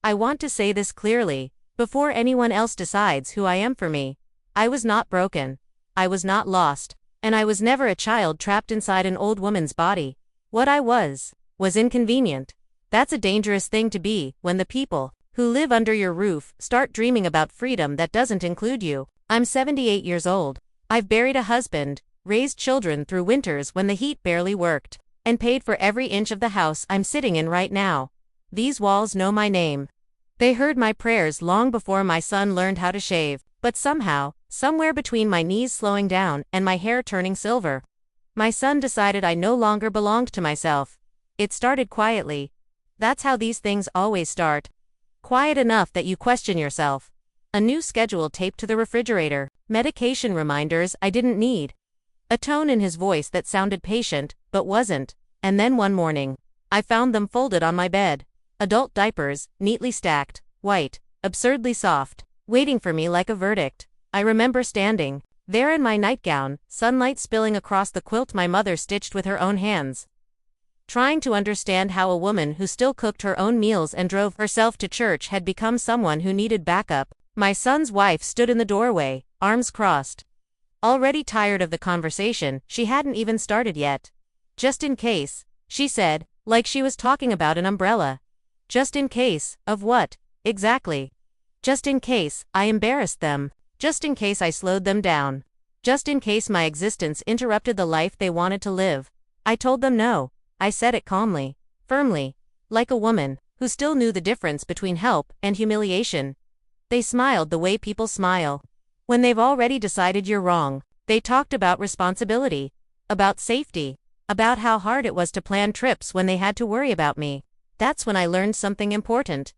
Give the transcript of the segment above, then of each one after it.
I want to say this clearly, before anyone else decides who I am for me. I was not broken. I was not lost. And I was never a child trapped inside an old woman's body. What I was inconvenient. That's a dangerous thing to be, when the people who live under your roof start dreaming about freedom that doesn't include you. I'm 78 years old. I've buried a husband, raised children through winters when the heat barely worked, and paid for every inch of the house I'm sitting in right now. These walls know my name. They heard my prayers long before my son learned how to shave, but somehow, somewhere between my knees slowing down and my hair turning silver, my son decided I no longer belonged to myself. It started quietly. That's how these things always start. Quiet enough that you question yourself. A new schedule taped to the refrigerator, medication reminders I didn't need. A tone in his voice that sounded patient, but wasn't. And then one morning, I found them folded on my bed. Adult diapers, neatly stacked, white, absurdly soft, waiting for me like a verdict. I remember standing there in my nightgown, sunlight spilling across the quilt my mother stitched with her own hands, trying to understand how a woman who still cooked her own meals and drove herself to church had become someone who needed backup. My son's wife stood in the doorway, arms crossed. Already tired of the conversation, she hadn't even started yet. Just in case, she said, like she was talking about an umbrella. Just in case, of what, exactly? Just in case I embarrassed them. Just in case I slowed them down. Just in case my existence interrupted the life they wanted to live. I told them no. I said it calmly, firmly, like a woman who still knew the difference between help and humiliation. They smiled the way people smile when they've already decided you're wrong. They talked about responsibility, about safety, about how hard it was to plan trips when they had to worry about me. That's when I learned something important.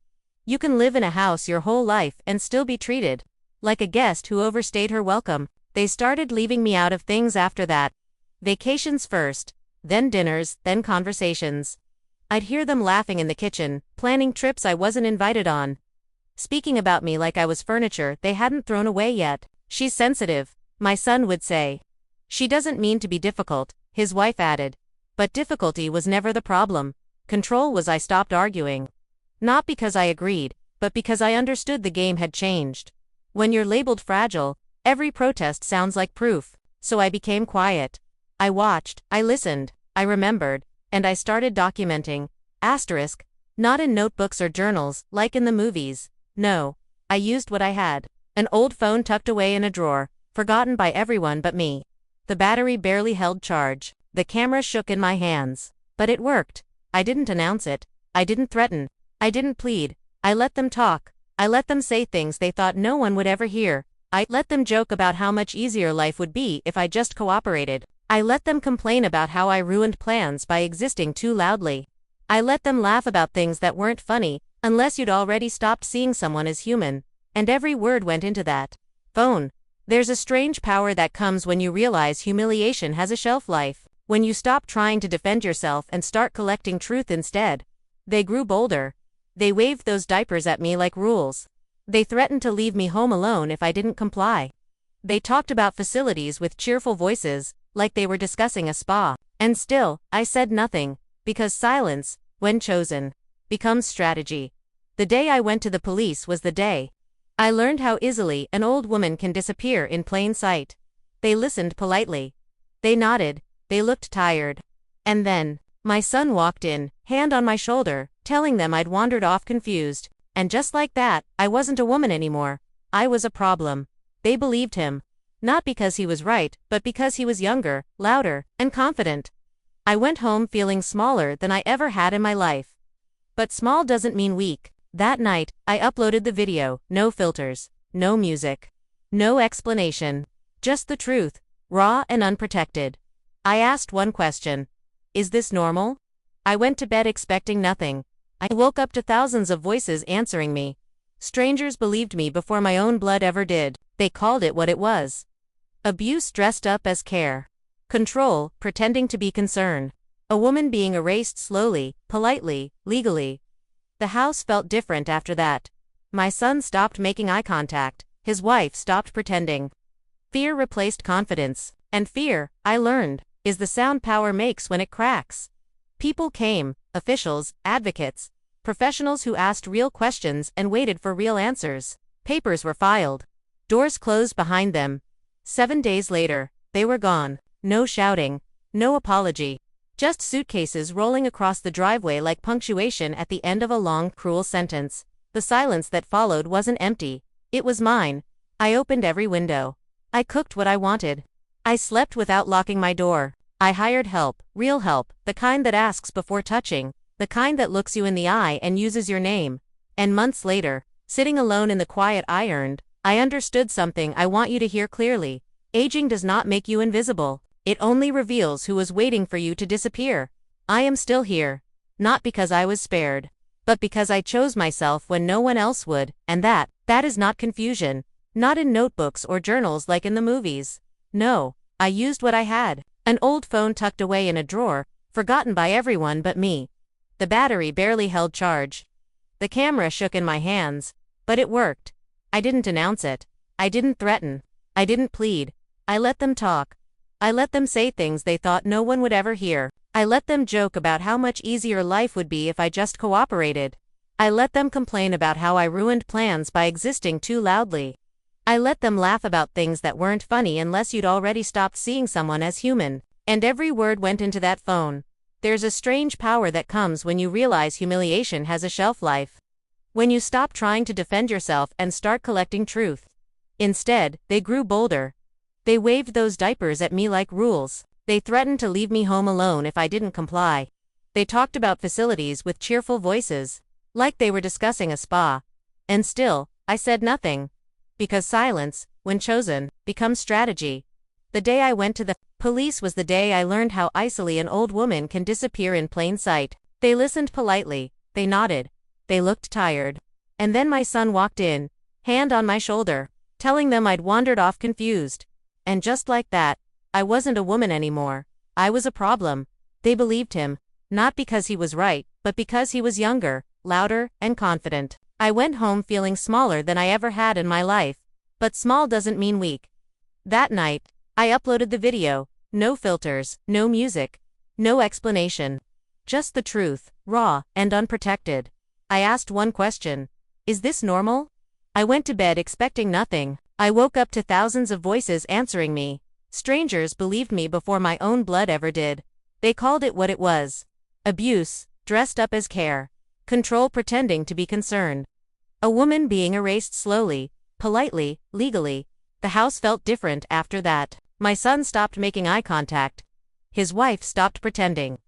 You can live in a house your whole life and still be treated like a guest who overstayed her welcome. They started leaving me out of things after that. Vacations first, then dinners, then conversations. I'd hear them laughing in the kitchen, planning trips I wasn't invited on, speaking about me like I was furniture they hadn't thrown away yet. She's sensitive, my son would say. She doesn't mean to be difficult, his wife added. But difficulty was never the problem. Control was. I stopped arguing. Not because I agreed, but because I understood the game had changed. When you're labeled fragile, every protest sounds like proof. So I became quiet. I watched, I listened, I remembered, and I started documenting. Asterisk, not in notebooks or journals, like in the movies. No, I used what I had. An old phone tucked away in a drawer, forgotten by everyone but me. The battery barely held charge. The camera shook in my hands. But it worked. I didn't announce it. I didn't threaten. I didn't plead. I let them talk. I let them say things they thought no one would ever hear. I let them joke about how much easier life would be if I just cooperated. I let them complain about how I ruined plans by existing too loudly. I let them laugh about things that weren't funny, unless you'd already stopped seeing someone as human. And every word went into that phone. There's a strange power that comes when you realize humiliation has a shelf life. When you stop trying to defend yourself and start collecting truth instead. They grew bolder. They waved those diapers at me like rules. They threatened to leave me home alone if I didn't comply. They talked about facilities with cheerful voices, like they were discussing a spa. And still, I said nothing, because silence, when chosen, becomes strategy. The day I went to the police was the day I learned how easily an old woman can disappear in plain sight. They listened politely. They nodded. They looked tired. And then, my son walked in, hand on my shoulder, telling them I'd wandered off confused. And just like that, I wasn't a woman anymore. I was a problem. They believed him. Not because he was right, but because he was younger, louder, and confident. I went home feeling smaller than I ever had in my life. But small doesn't mean weak. That night, I uploaded the video, no filters, no music, no explanation. Just the truth, raw and unprotected. I asked one question. Is this normal? I went to bed expecting nothing. I woke up to thousands of voices answering me. Strangers believed me before my own blood ever did. They called it what it was. Abuse dressed up as care. Control, pretending to be concern. A woman being erased slowly, politely, legally. The house felt different after that. My son stopped making eye contact. His wife stopped pretending. Fear replaced confidence. And fear, I learned, is the sound power makes when it cracks. People came, officials, advocates. professionals who asked real questions and waited for real answers. Papers were filed. Doors closed behind them. 7 days later, they were gone. No shouting. No apology. Just suitcases rolling across the driveway like punctuation at the end of a long, cruel sentence. The silence that followed wasn't empty. It was mine. I opened every window. I cooked what I wanted. I slept without locking my door. I hired help, real help, the kind that asks before touching, the kind that looks you in the eye and uses your name. And months later, sitting alone in the quiet I earned, I understood something I want you to hear clearly. Aging does not make you invisible. It only reveals who was waiting for you to disappear. I am still here. Not because I was spared, but because I chose myself when no one else would, and that is not confusion. Not in notebooks or journals like in the movies. No, I used what I had. An old phone tucked away in a drawer, forgotten by everyone but me. The battery barely held charge. The camera shook in my hands, but it worked. I didn't announce it. I didn't threaten. I didn't plead. I let them talk. I let them say things they thought no one would ever hear. I let them joke about how much easier life would be if I just cooperated. I let them complain about how I ruined plans by existing too loudly. I let them laugh about things that weren't funny unless you'd already stopped seeing someone as human. And every word went into that phone. There's a strange power that comes when you realize humiliation has a shelf life. When you stop trying to defend yourself and start collecting truth. Instead, they grew bolder. They waved those diapers at me like rules. They threatened to leave me home alone if I didn't comply. They talked about facilities with cheerful voices, like they were discussing a spa. And still, I said nothing. Because silence, when chosen, becomes strategy. The day I went to the police was the day I learned how easily an old woman can disappear in plain sight. They listened politely, they nodded, they looked tired. And then my son walked in, hand on my shoulder, telling them I'd wandered off confused. And just like that, I wasn't a woman anymore. I was a problem. They believed him, not because he was right, but because he was younger, louder, and confident. I went home feeling smaller than I ever had in my life. But small doesn't mean weak. That night, I uploaded the video. No filters, no music, no explanation. Just the truth, raw and unprotected. I asked one question. Is this normal? I went to bed expecting nothing. I woke up to thousands of voices answering me. Strangers believed me before my own blood ever did. They called it what it was. Abuse, dressed up as care. Control pretending to be concerned. A woman being erased slowly, politely, legally. The house felt different after that. My son stopped making eye contact. His wife stopped pretending.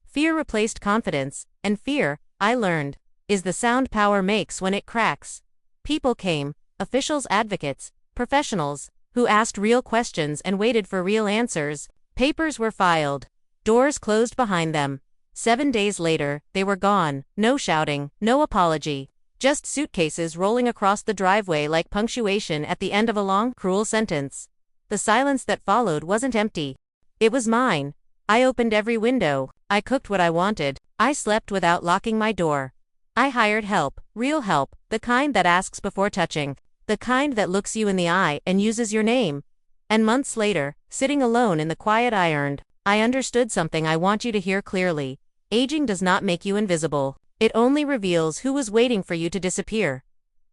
Fear replaced confidence, and fear, I learned, is the sound power makes when it cracks. People came, officials, advocates, professionals, who asked real questions and waited for real answers. Papers were filed. Doors closed behind them. 7 days later, they were gone. No shouting, no apology. Just suitcases rolling across the driveway like punctuation at the end of a long, cruel sentence. The silence that followed wasn't empty. It was mine. I opened every window. I cooked what I wanted. I slept without locking my door. I hired help, real help, the kind that asks before touching. The kind that looks you in the eye and uses your name. And months later, sitting alone in the quiet I earned, I understood something I want you to hear clearly. Aging does not make you invisible. It only reveals who was waiting for you to disappear.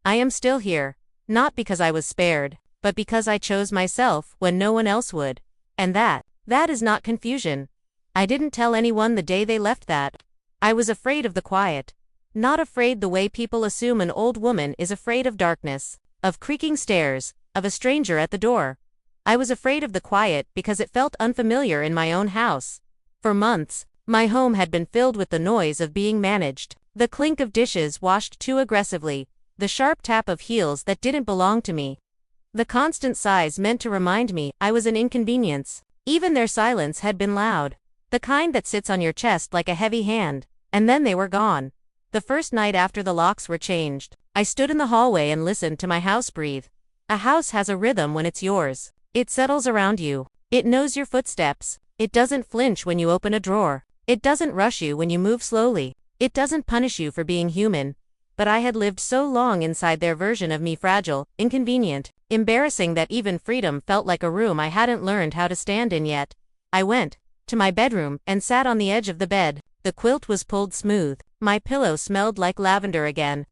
I am still here, not because I was spared, but because I chose myself when no one else would. And that is not confusion. I didn't tell anyone the day they left that. I was afraid of the quiet. Not afraid the way people assume an old woman is afraid of darkness, of creaking stairs, of a stranger at the door. I was afraid of the quiet because it felt unfamiliar in my own house. For months, my home had been filled with the noise of being managed. The clink of dishes washed too aggressively, the sharp tap of heels that didn't belong to me. The constant sighs meant to remind me I was an inconvenience. Even their silence had been loud. The kind that sits on your chest like a heavy hand. And then they were gone. The first night after the locks were changed, I stood in the hallway and listened to my house breathe. A house has a rhythm when it's yours. It settles around you. It knows your footsteps. It doesn't flinch when you open a drawer. It doesn't rush you when you move slowly. It doesn't punish you for being human. But I had lived so long inside their version of me, fragile, inconvenient, embarrassing, that even freedom felt like a room I hadn't learned how to stand in yet. I went to my bedroom and sat on the edge of the bed. The The quilt was pulled smooth. My pillow smelled like lavender again.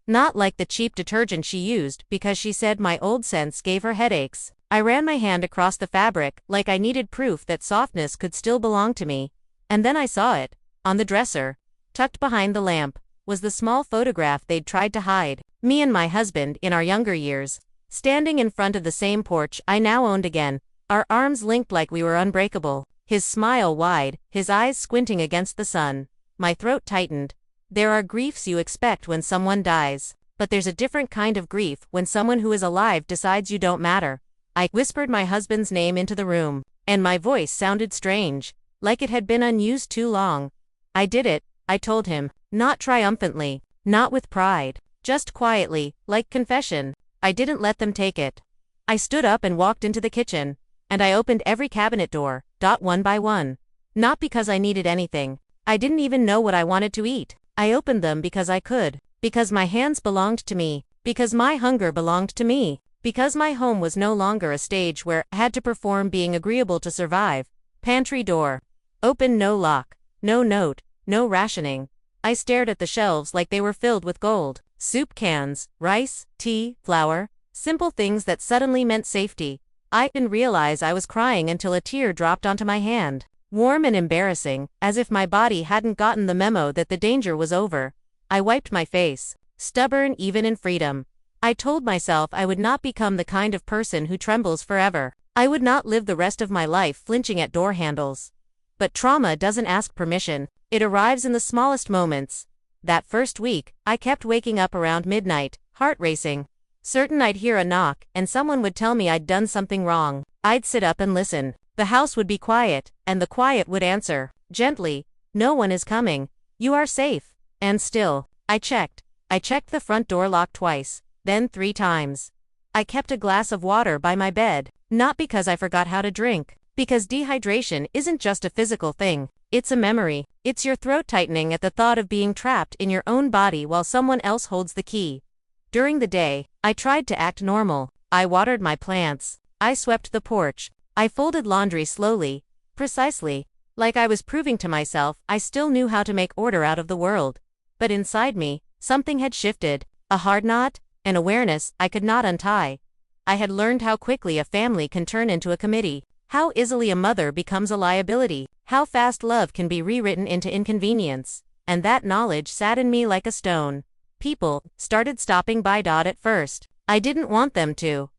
Not like the cheap detergent she used, because she said my old scents gave her headaches. I ran my hand across the fabric, like I needed proof that softness could still belong to me. And then I saw it. On the dresser, tucked behind the lamp, was the small photograph they'd tried to hide. Me and my husband, in our younger years, standing in front of the same porch I now owned again, our arms linked like we were unbreakable. His smile wide, his eyes squinting against the sun. My throat tightened. There are griefs you expect when someone dies, but there's a different kind of grief when someone who is alive decides you don't matter. I whispered my husband's name into the room, and my voice sounded strange, like it had been unused too long. I did it, I told him, not triumphantly, not with pride, just quietly, like confession. I didn't let them take it. I stood up and walked into the kitchen, and I opened every cabinet door, one by one. Not because I needed anything. I didn't even know what I wanted to eat. I opened them because I could, because my hands belonged to me, because my hunger belonged to me, because my home was no longer a stage where I had to perform being agreeable to survive. Pantry door. Open, no lock, no note, no rationing. I stared at the shelves like they were filled with gold. Soup cans, rice, tea, flour, simple things that suddenly meant safety. I didn't realize I was crying until a tear dropped onto my hand. Warm and embarrassing, as if my body hadn't gotten the memo that the danger was over. I wiped my face. Stubborn even in freedom. I told myself I would not become the kind of person who trembles forever. I would not live the rest of my life flinching at door handles. But trauma doesn't ask permission. It arrives in the smallest moments. That first week, I kept waking up around midnight, heart racing. Certain I'd hear a knock, and someone would tell me I'd done something wrong. I'd sit up and listen. The house would be quiet, and the quiet would answer, gently, "No one is coming. You are safe." And still, I checked. I checked the front door lock twice, then 3 times. I kept a glass of water by my bed, not because I forgot how to drink, because dehydration isn't just a physical thing, it's a memory. It's your throat tightening at the thought of being trapped in your own body while someone else holds the key. During the day, I tried to act normal. I watered my plants. I swept the porch. I folded laundry slowly, precisely, like I was proving to myself I still knew how to make order out of the world. But inside me, something had shifted, a hard knot, an awareness I could not untie. I had learned how quickly a family can turn into a committee, how easily a mother becomes a liability, how fast love can be rewritten into inconvenience, and that knowledge sat in me like a stone. People started stopping by at first. I didn't want them to.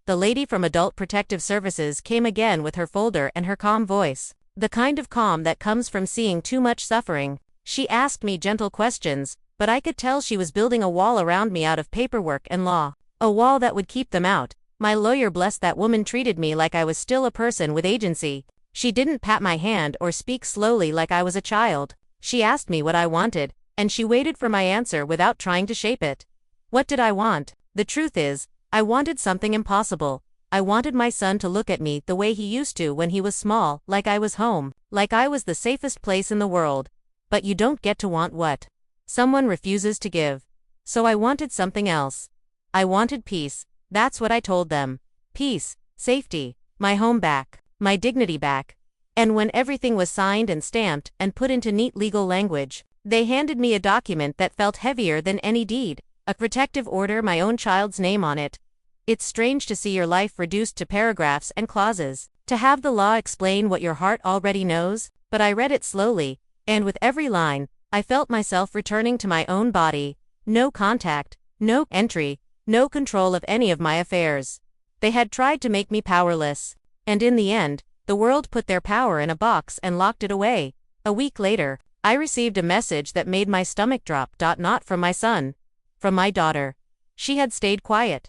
The lady from Adult Protective Services came again with her folder and her calm voice. The kind of calm that comes from seeing too much suffering. She asked me gentle questions, but I could tell she was building a wall around me out of paperwork and law. A wall that would keep them out. My lawyer blessed that woman treated me like I was still a person with agency. She didn't pat my hand or speak slowly like I was a child. She asked me what I wanted, and she waited for my answer without trying to shape it. What did I want? The truth is, I wanted something impossible. I wanted my son to look at me the way he used to when he was small, like I was home, like I was the safest place in the world. But you don't get to want what someone refuses to give. So I wanted something else. I wanted peace. That's what I told them. Peace, safety, my home back, my dignity back. And when everything was signed and stamped and put into neat legal language, they handed me a document that felt heavier than any deed. A protective order, my own child's name on it. It's strange to see your life reduced to paragraphs and clauses, to have the law explain what your heart already knows, but I read it slowly, and with every line, I felt myself returning to my own body. No contact, no entry, no control of any of my affairs. They had tried to make me powerless, and in the end, the world put their power in a box and locked it away. A week later, I received a message that made my stomach drop. Not from my son. From my daughter. She had stayed quiet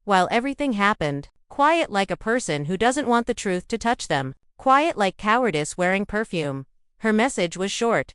while everything happened, quiet like a person who doesn't want the truth to touch them, quiet like cowardice wearing perfume. Her message was short.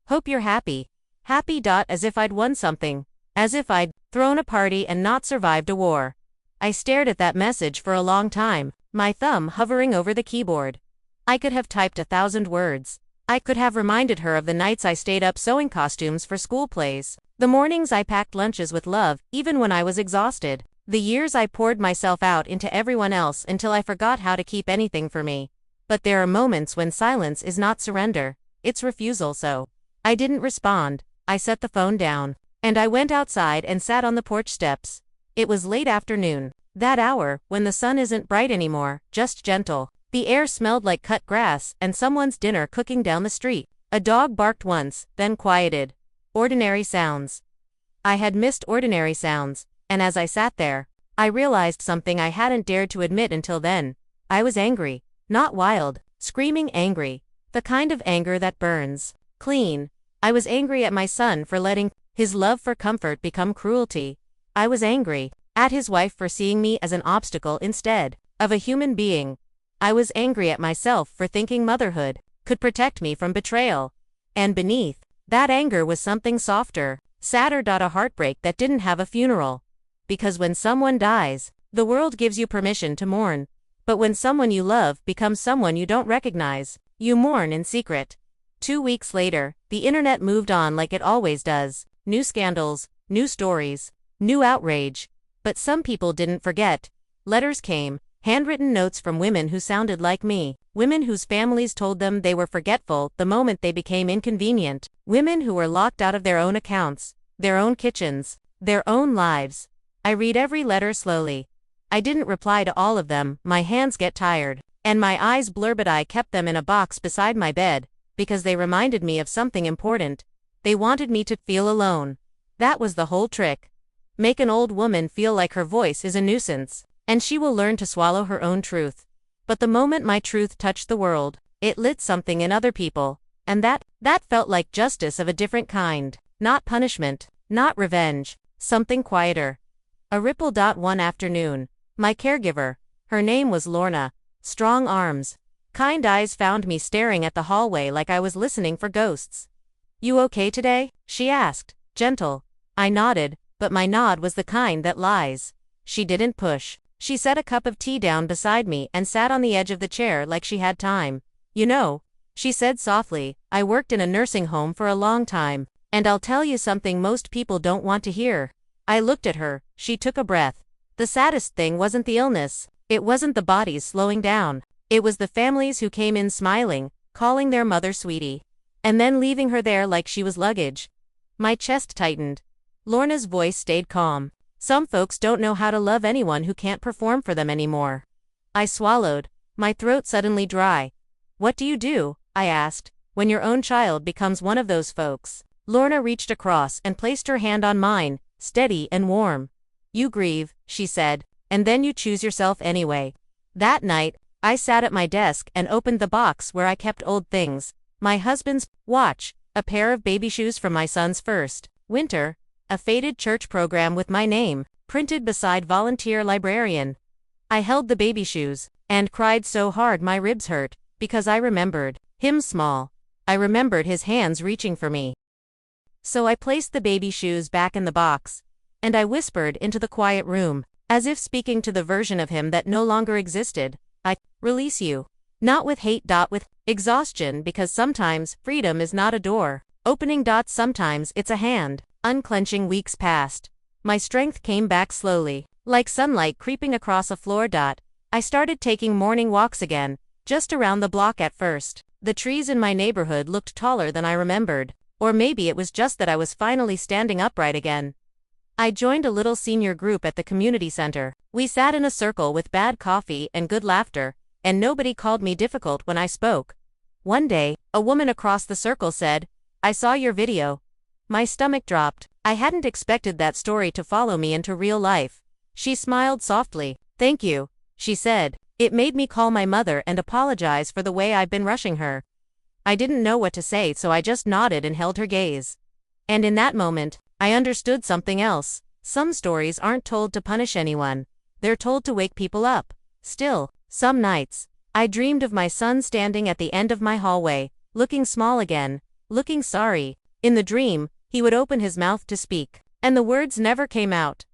Hope you're happy. Happy. As if I'd won something, as if I'd thrown a party and not survived a war. I stared at that message for a long time, my thumb hovering over the keyboard. I could have typed 1,000 words. I could have reminded her of the nights I stayed up sewing costumes for school plays. The mornings I packed lunches with love, even when I was exhausted. The years I poured myself out into everyone else until I forgot how to keep anything for me. But there are moments when silence is not surrender, it's refusal. So I didn't respond. I set the phone down. And I went outside and sat on the porch steps. It was late afternoon. That hour, when the sun isn't bright anymore, just gentle. The air smelled like cut grass and someone's dinner cooking down the street. A dog barked once, then quieted. Ordinary sounds. I had missed ordinary sounds, and as I sat there, I realized something I hadn't dared to admit until then. I was angry. Not wild, screaming angry. The kind of anger that burns clean. I was angry at my son for letting his love for comfort become cruelty. I was angry at his wife for seeing me as an obstacle instead of a human being. I was angry at myself for thinking motherhood could protect me from betrayal. And beneath that anger was something softer, sadder. A heartbreak that didn't have a funeral. Because when someone dies, the world gives you permission to mourn. But when someone you love becomes someone you don't recognize, you mourn in secret. 2 weeks later, the internet moved on like it always does. New scandals, new stories, new outrage. But some people didn't forget. Letters came, handwritten notes from women who sounded like me, women whose families told them they were forgetful the moment they became inconvenient, women who were locked out of their own accounts, their own kitchens, their own lives. I read every letter slowly. I didn't reply to all of them, my hands get tired, and my eyes blur, but I kept them in a box beside my bed, because they reminded me of something important. They wanted me to feel alone. That was the whole trick. Make an old woman feel like her voice is a nuisance, and she will learn to swallow her own truth. But the moment my truth touched the world, it lit something in other people, and that felt like justice of a different kind. Not punishment, not revenge, something quieter. A ripple. One afternoon, my caregiver, her name was Lorna, strong arms, kind eyes, found me staring at the hallway like I was listening for ghosts. "You okay today?" she asked, gentle. I nodded, but my nod was the kind that lies. She didn't push. She set a cup of tea down beside me and sat on the edge of the chair like she had time. "You know," she said softly, "I worked in a nursing home for a long time, and I'll tell you something most people don't want to hear." I looked at her. She took a breath. The saddest thing wasn't the illness. It wasn't the bodies slowing down. It was the families who came in smiling, calling their mother sweetie, and then leaving her there like she was luggage. My chest tightened. Lorna's voice stayed calm. "Some folks don't know how to love anyone who can't perform for them anymore." I swallowed, my throat suddenly dry. "What do you do," I asked, "when your own child becomes one of those folks?" Lorna reached across and placed her hand on mine, steady and warm. "You grieve," she said, "and then you choose yourself anyway." That night, I sat at my desk and opened the box where I kept old things. My husband's watch, a pair of baby shoes from my son's first winter, a faded church program with my name, printed beside volunteer librarian. I held the baby shoes, and cried so hard my ribs hurt, because I remembered him small. I remembered his hands reaching for me. So I placed the baby shoes back in the box, and I whispered into the quiet room, as if speaking to the version of him that no longer existed, "I release you." Not with hate. With exhaustion, because sometimes freedom is not a door opening. Sometimes it's a hand unclenching. Weeks passed. My strength came back slowly, like sunlight creeping across a floor. I started taking morning walks again, just around the block at first. The trees in my neighborhood looked taller than I remembered, or maybe it was just that I was finally standing upright again. I joined a little senior group at the community center. We sat in a circle with bad coffee and good laughter, and nobody called me difficult when I spoke. One day, a woman across the circle said, "I saw your video." My stomach dropped. I hadn't expected that story to follow me into real life. She smiled softly. "Thank you," she said. "It made me call my mother and apologize for the way I've been rushing her." I didn't know what to say, so I just nodded and held her gaze. And in that moment, I understood something else. Some stories aren't told to punish anyone. They're told to wake people up. Still, some nights, I dreamed of my son standing at the end of my hallway, looking small again, looking sorry. In the dream, he would open his mouth to speak, and the words never came out.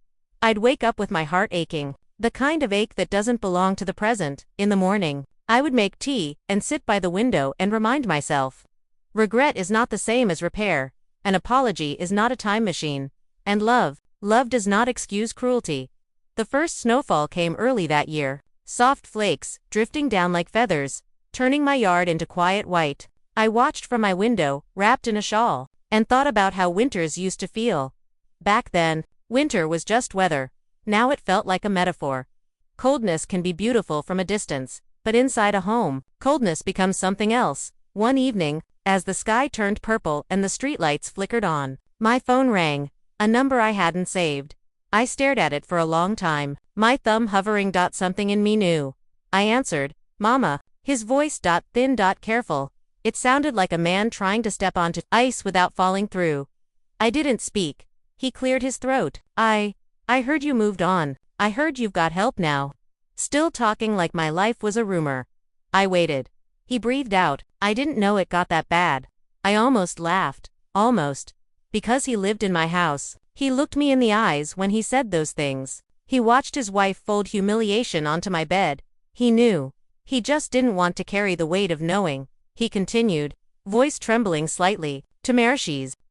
I'd wake up with my heart aching, the kind of ache that doesn't belong to the present. In the morning, I would make tea and sit by the window and remind myself. Regret is not the same as repair. An apology is not a time machine. And love does not excuse cruelty. The first snowfall came early that year, soft flakes, drifting down like feathers, turning my yard into quiet white. I watched from my window, wrapped in a shawl, and thought about how winters used to feel. Back then, winter was just weather. Now it felt like a metaphor. Coldness can be beautiful from a distance, but inside a home, coldness becomes something else. One evening, as the sky turned purple and the streetlights flickered on, my phone rang, a number I hadn't saved. I stared at it for a long time, my thumb hovering. Something in me knew. I answered, "Mama." His voice thin careful. It sounded like a man trying to step onto ice without falling through. I didn't speak. He cleared his throat. I heard you moved on. I heard you've got help now. Still talking like my life was a rumor. I waited. He breathed out. I didn't know it got that bad. I almost laughed. Almost. Because he lived in my house. He looked me in the eyes when he said those things. He watched his wife fold humiliation onto my bed. He knew. He just didn't want to carry the weight of knowing. He continued, voice trembling slightly,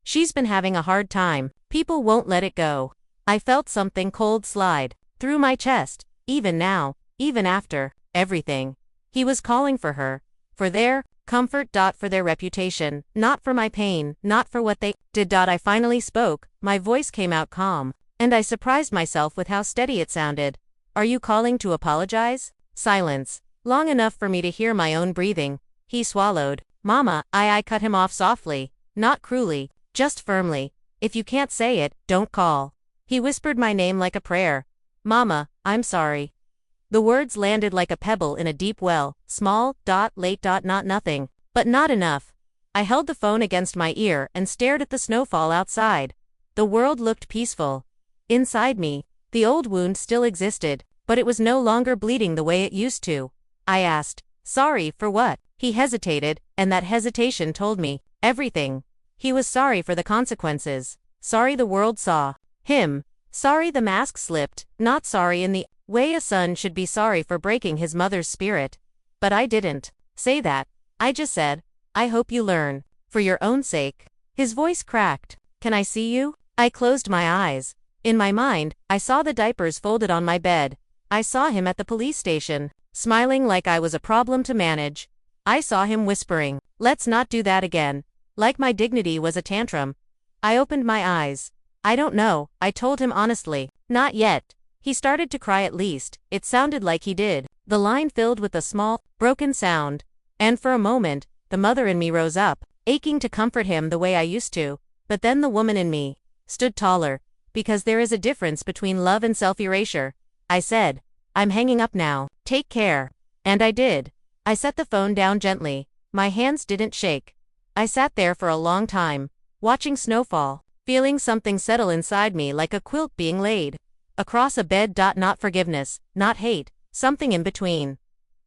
she's been having a hard time. People won't let it go. I felt something cold slide through my chest. Even now, even after everything. He was calling for her. For their comfort. For their reputation. Not for my pain. Not for what they did. I finally spoke. My voice came out calm. And I surprised myself with how steady it sounded. Are you calling to apologize? Silence. Long enough for me to hear my own breathing. He swallowed. Mama, I cut him off softly. Not cruelly. Just firmly. If you can't say it, don't call. He whispered my name like a prayer. Mama, I'm sorry. The words landed like a pebble in a deep well. Small, late, not nothing. But not enough. I held the phone against my ear and stared at the snowfall outside. The world looked peaceful. Inside me, the old wound still existed, but it was no longer bleeding the way it used to. I asked, sorry for what? He hesitated, and that hesitation told me everything. He was sorry for the consequences. Sorry the world saw him. Sorry the mask slipped, not sorry in the way a son should be sorry for breaking his mother's spirit. But I didn't say that. I just said, I hope you learn. For your own sake. His voice cracked. Can I see you? I closed my eyes. In my mind, I saw the diapers folded on my bed. I saw him at the police station, smiling like I was a problem to manage. I saw him whispering, let's not do that again. Like my dignity was a tantrum. I opened my eyes. I don't know, I told him honestly. Not yet. He started to cry at least. It sounded like he did. The line filled with a small, broken sound. And for a moment, the mother in me rose up, aching to comfort him the way I used to. But then the woman in me stood taller. Because there is a difference between love and self-erasure. I said, I'm hanging up now. Take care. And I did. I set the phone down gently. My hands didn't shake. I sat there for a long time, watching snowfall, feeling something settle inside me like a quilt being laid across a bed. Not forgiveness, not hate, something in between.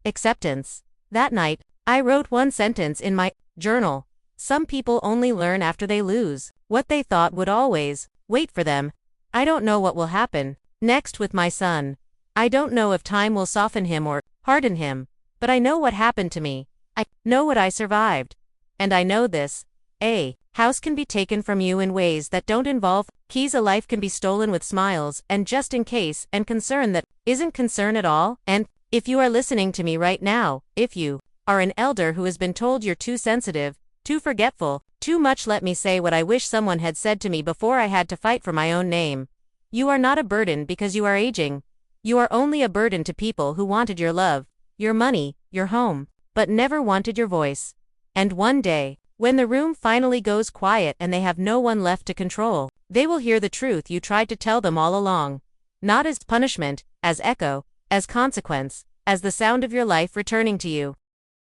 Acceptance. That night, I wrote one sentence in my journal. Some people only learn after they lose what they thought would always wait for them. I don't know what will happen next with my son. I don't know if time will soften him or harden him. But I know what happened to me. I know what I survived. And I know this. A house can be taken from you in ways that don't involve keys. A life can be stolen with smiles and just in case and concern that isn't concern at all. And if you are listening to me right now, if you are an elder who has been told you're too sensitive, too forgetful, too much, let me say what I wish someone had said to me before I had to fight for my own name. You are not a burden because you are aging. You are only a burden to people who wanted your love, your money, your home, but never wanted your voice. And one day, when the room finally goes quiet and they have no one left to control, they will hear the truth you tried to tell them all along. Not as punishment, as echo, as consequence, as the sound of your life returning to you.